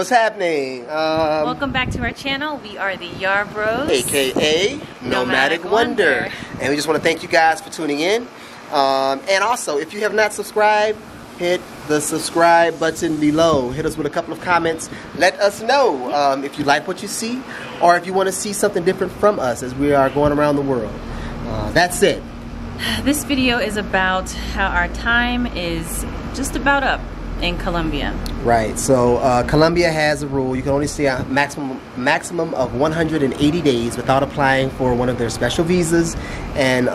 what's happening? Welcome back to our channel. We are the Yarbros, aka Nomadic Wonder. And we just want to thank you guys for tuning in. And also, if you have not subscribed, hit the subscribe button below. Hit us with a couple of comments. Let us know if you like what you see or if you want to see something different from us as we are going around the world. That's it. This video is about how our time is just about up in Colombia. Right, so Colombia has a rule. You can only stay a maximum of 180 days without applying for one of their special visas, and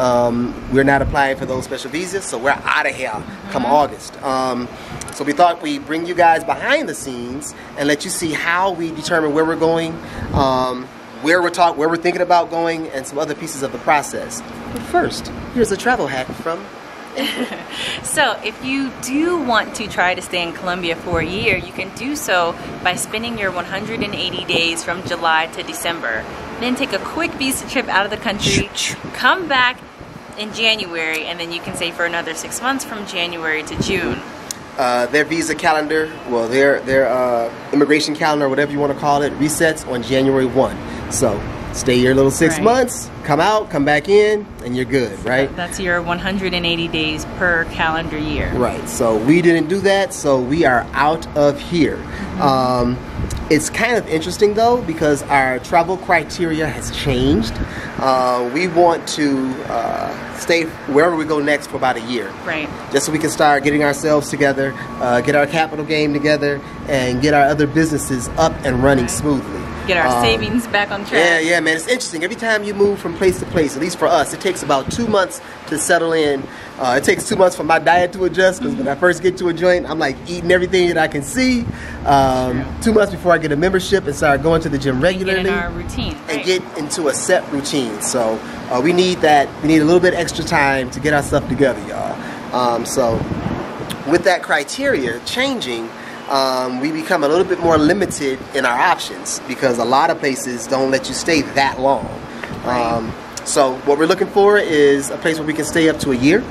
we're not applying for those special visas, so we're out of here come August. So we thought we'd bring you guys behind the scenes and let you see how we determine where we're going, where we're thinking about going, and some other pieces of the process. But first, here's a travel hack from So if you do want to try to stay in Colombia for a year, you can do so by spending your 180 days from July to December. Then take a quick visa trip out of the country, come back in January, and then you can stay for another 6 months from January to June. Their visa calendar, well, their immigration calendar, whatever you want to call it, resets on January 1. So stay your little 6 months, come out, come back in, and you're good, right? That's your 180 days per calendar year. Right, so we didn't do that, so we are out of here. It's kind of interesting though, because our travel criteria has changed. We want to stay wherever we go next for about a year. Right. Just so we can start getting ourselves together, get our capital game together, and get our other businesses up and running smoothly. Get our savings back on track. Yeah, man, it's interesting. Every time you move from place to place, at least for us, it takes about 2 months to settle in. It takes 2 months for my diet to adjust, because when I first get to a joint, I'm like eating everything that I can see. 2 months before I get a membership and start going to the gym regularly. Get in our routine. And get into a set routine. So we need that. We need a little bit extra time to get our stuff together, y'all. So with that criteria changing, we become a little bit more limited in our options, because a lot of places don't let you stay that long. So what we're looking for is a place where we can stay up to a year.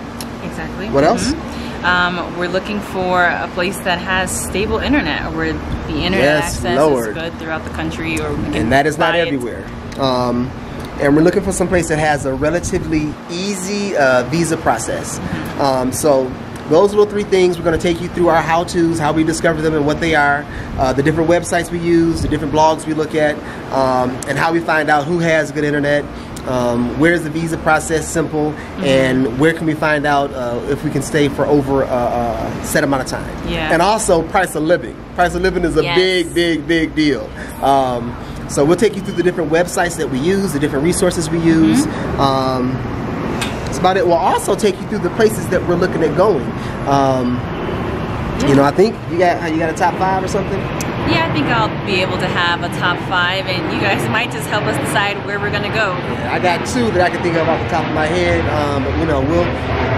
Exactly. What else? We're looking for a place that has stable internet, where the internet access is good throughout the country, or we can and that is not everywhere. And we're looking for some place that has a relatively easy visa process. So those little 3 things, we're going to take you through our how-tos, how we discover them and what they are, the different websites we use, the different blogs we look at, and how we find out who has good internet, where's the visa process simple, and where can we find out if we can stay for over a set amount of time. And also price of living. Price of living is a big deal. So we'll take you through the different websites that we use, the different resources we use. That's about it. We'll also take you through the places that we're looking at going. You know, I think you got a top 5 or something? Yeah, I think I'll be able to have a top 5, and you guys might just help us decide where we're gonna go. Yeah, I got 2 that I can think of off the top of my head. But you know,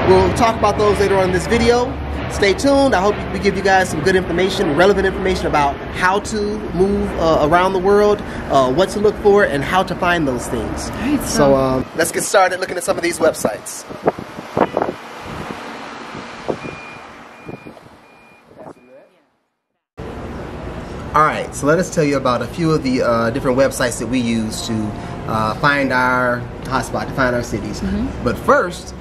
we'll talk about those later on in this video. Stay tuned. I hope we give you guys some good information, relevant information about how to move around the world, what to look for, and how to find those things. Right, so let's get started looking at some of these websites. Alright, so let us tell you about a few of the different websites that we use to find our hotspot, to find our cities. But first,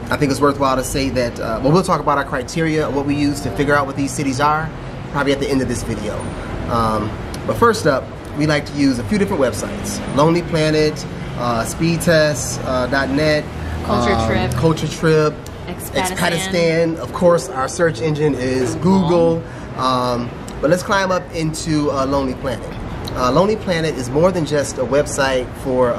I think it's worthwhile to say that, well, we'll talk about our criteria, what we use to figure out what these cities are, probably at the end of this video. But first up, we like to use a few different websites. Lonely Planet, speedtest.net, Culture Trip, Expatistan. Of course, our search engine is Google. But let's climb up into Lonely Planet. Lonely Planet is more than just a website for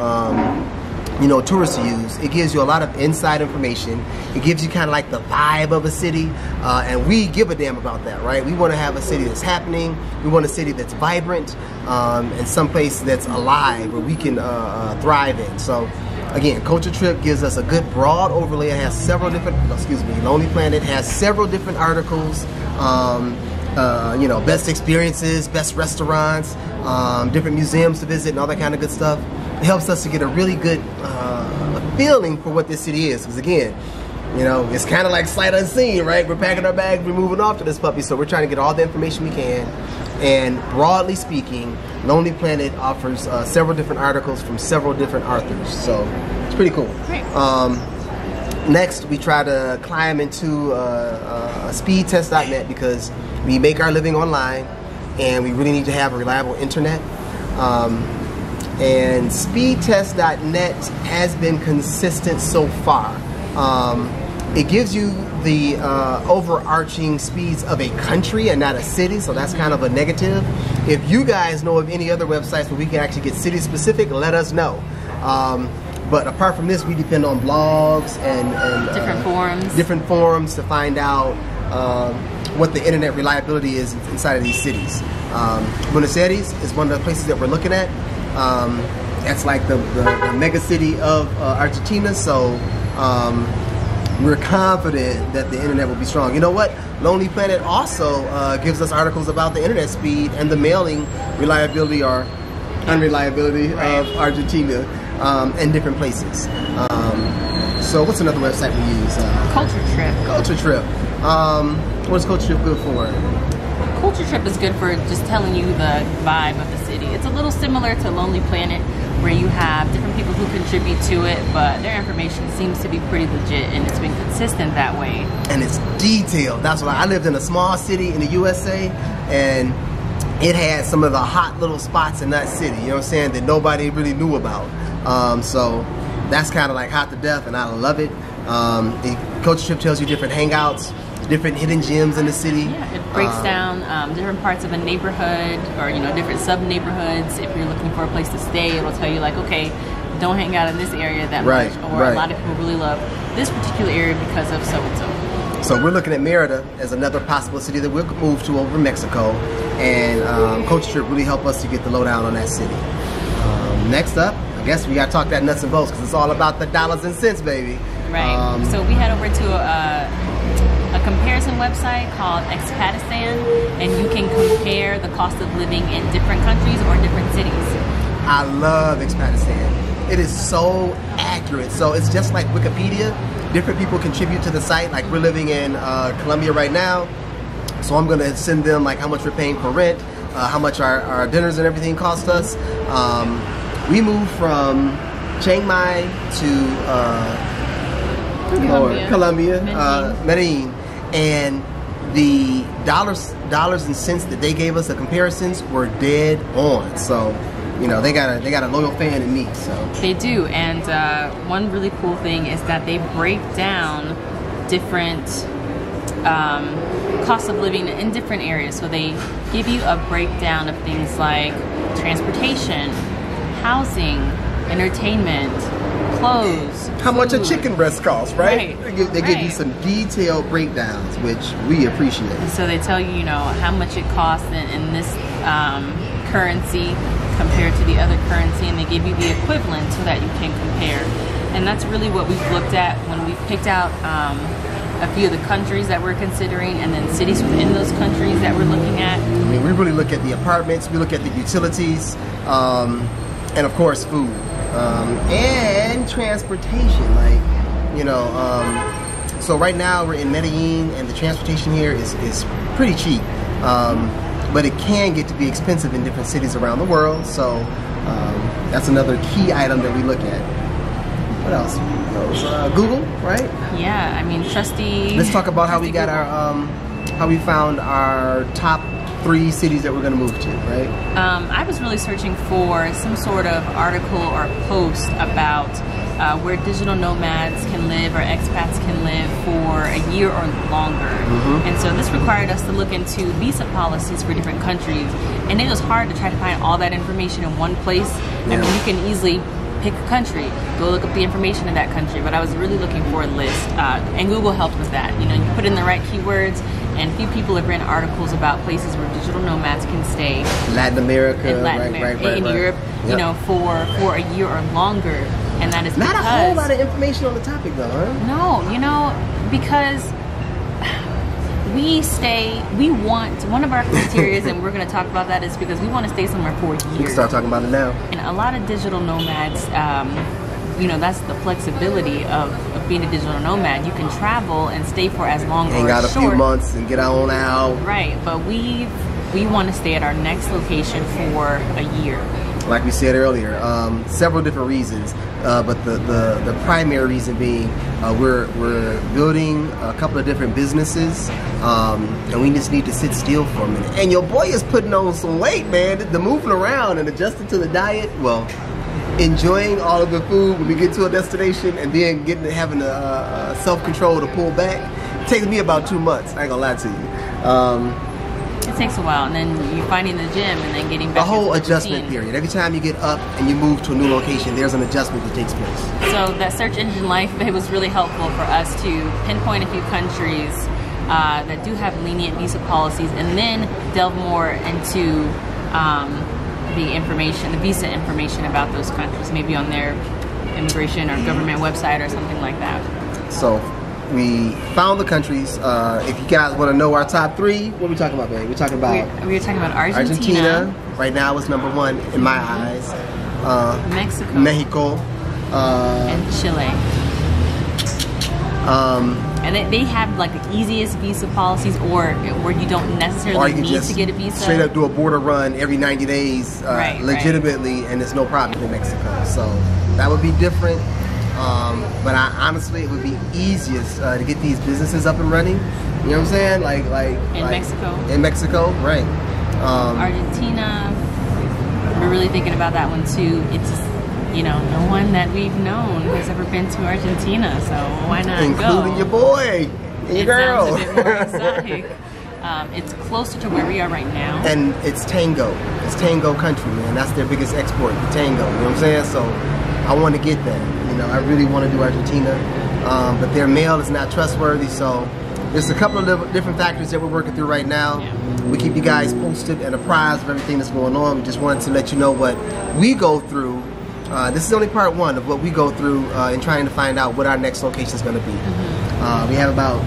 you know, tourists to use. It gives you a lot of inside information. It gives you kind of like the vibe of a city, and we give a damn about that, right? We want to have a city that's happening. We want a city that's vibrant, and someplace that's alive where we can thrive in. So again, Culture Trip gives us a good broad overlay. It has several different, Lonely Planet has several different articles, you know, best experiences, best restaurants, different museums to visit, and all that kind of good stuff. It helps us to get a really good feeling for what this city is, because again, you know, it's kind of like sight unseen, right? We're packing our bags, we're moving off to this puppy, so we're trying to get all the information we can. And broadly speaking, Lonely Planet offers several different articles from several different authors. So it's pretty cool. Great. Next, we try to climb into speedtest.net because we make our living online and we really need to have a reliable internet. And speedtest.net has been consistent so far. It gives you the overarching speeds of a country and not a city, so that's kind of a negative. If you guys know of any other websites where we can actually get city specific, let us know. But apart from this, we depend on blogs and different forums to find out what the internet reliability is inside of these cities. Buenos Aires is one of the places that we're looking at. That's like the mega city of Argentina, so we're confident that the internet will be strong. You know what? Lonely Planet also gives us articles about the internet speed and the mailing reliability or unreliability of Argentina and different places. So what's another website we use? Culture Trip. Culture Trip. What's Culture Trip good for? Culture Trip is good for just telling you the vibe of the city. It's a little similar to Lonely Planet, where you have different people who contribute to it, but their information seems to be pretty legit, and it's been consistent that way. And it's detailed. That's why I lived in a small city in the USA, and it had some of the hot little spots in that city, you know what I'm saying, that nobody really knew about. So that's kind of like hot to death, and I love it. Culture Trip tells you different hangouts, different hidden gems in the city. Yeah, it breaks down different parts of a neighborhood, or different sub-neighborhoods. If you're looking for a place to stay, it'll tell you like, okay, don't hang out in this area that much, or a lot of people really love this particular area because of so-and-so. So we're looking at Merida as another possible city that we'll move to over Mexico, and Culture Trip really help us to get the lowdown on that city. Next up, I guess we gotta talk that nuts and bolts, because it's all about the dollars and cents, baby. Right. So we head over to a comparison website called Expatistan, and you can compare the cost of living in different countries or different cities. I love Expatistan. It is so accurate. So it's just like Wikipedia. Different people contribute to the site. Like we're living in Colombia right now, so I'm gonna send them like how much we're paying for rent, how much our dinners and everything cost us. We moved from Chiang Mai to Colombia, Medellin, and the dollars and cents that they gave us, the comparisons were dead on. So, they got a loyal fan in me. So they do, and one really cool thing is that they break down different cost of living in different areas. So they give you a breakdown of things like transportation, housing, entertainment, clothes, how much a chicken breast costs, right? They give you some detailed breakdowns, which we appreciate. And so they tell you, how much it costs in this currency compared to the other currency, and they give you the equivalent so that you can compare. And that's really what we've looked at when we picked out a few of the countries that we're considering, and then cities within those countries that we're looking at. I mean, we really look at the apartments, we look at the utilities, and of course food, and transportation. So right now we're in Medellin, and the transportation here is pretty cheap, but it can get to be expensive in different cities around the world. So that's another key item that we look at. What else? Google, right? Yeah, I mean, trusty. Let's talk about how we got our how we found our top 3 cities that we're going to move to, right? I was really searching for some sort of article or post about where digital nomads can live or expats can live for a year or longer. And so this required us to look into visa policies for different countries, and it was hard to try to find all that information in one place. I mean, you can easily pick a country, go look up the information in that country, but I was really looking for a list, and Google helped with that. You put in the right keywords, and few people have written articles about places where digital nomads can stay. Latin America, in Europe, for a year or longer, and that is not a whole lot of information on the topic, though, huh? No, because one of our criteria, and we're going to talk about that, is because we want to stay somewhere for a year. We can start talking about it now. And a lot of digital nomads, that's the flexibility of being a digital nomad. You can travel and stay for as long or as short. Hang out a few months and get on out. Right, but we've we want to stay at our next location for a year? Like we said earlier, several different reasons, but the primary reason being we're building a couple of different businesses, and we just need to sit still for a minute. And your boy is putting on some weight, man. The moving around and adjusting to the diet, well, enjoying all of the food when we get to a destination, and then having the self-control to pull back, it takes me about 2 months. I ain't gonna lie to you. It takes a while, and then you finding the gym, and then getting back. The whole into adjustment routine. period. Every time you get up and you move to a new location, there's an adjustment that takes place. So that search engine life, it was really helpful for us to pinpoint a few countries that do have lenient visa policies, and then delve more into the information, the visa information about those countries, maybe on their immigration or government website or something like that. So we found the countries. If you guys want to know our top 3, what are we talking about, babe? We're talking about we were talking about Argentina. Right now is number 1 in my eyes. Mexico. And Chile. And they have like the easiest visa policies, or where you don't necessarily need to get a visa. Straight up do a border run every 90 days, legitimately, and there's no problem in Mexico. So that would be different. But honestly, it would be easiest to get these businesses up and running. You know what I'm saying? Mexico. In Mexico, right? Argentina. We're really thinking about that one too. It's no one that we've known has ever been to Argentina, so why not Including your boy and your girl. Sounds a bit more exotic. It's closer to where we are right now. And it's tango. It's tango country, man. That's their biggest export, the tango. You know what I'm saying? So I want to get that. I really want to do Argentina, but their mail is not trustworthy. So there's a couple of different factors that we're working through right now. Yeah. We keep you guys posted and apprised of everything that's going on. We just wanted to let you know what we go through. This is only part 1 of what we go through in trying to find out what our next location is going to be. We have about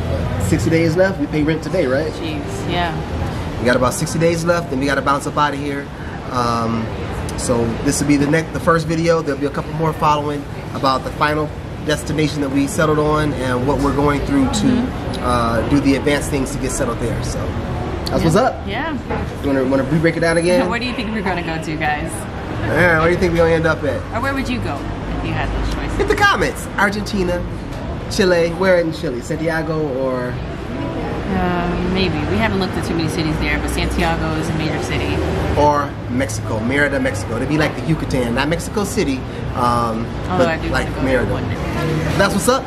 60 days left. We pay rent today, right? Jeez, yeah. We got about 60 days left, and we got to bounce up out of here. So this will be the first video. There'll be a couple more following about the final destination that we settled on and what we're going through to do the advanced things to get settled there. So that's what's up. Yeah. You want to break it down again? Where do you think we're going to go to, guys? Yeah, where do you think we're going to end up at? Or where would you go if you had those choices? Hit the comments. Argentina, Chile. Where in Chile? Santiago or? Maybe. We haven't looked at too many cities there, but Santiago is a major city. Or Mexico, Merida, Mexico. It'd be like the Yucatan, not Mexico City, but I do like want to go Merida. That's what's up.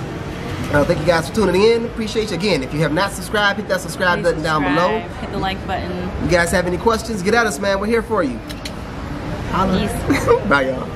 Thank you guys for tuning in. Appreciate you. Again, if you have not subscribed, hit that subscribe button down below. Hit the like button. You guys have any questions? Get at us, man. We're here for you. Holla. Peace. Bye, y'all.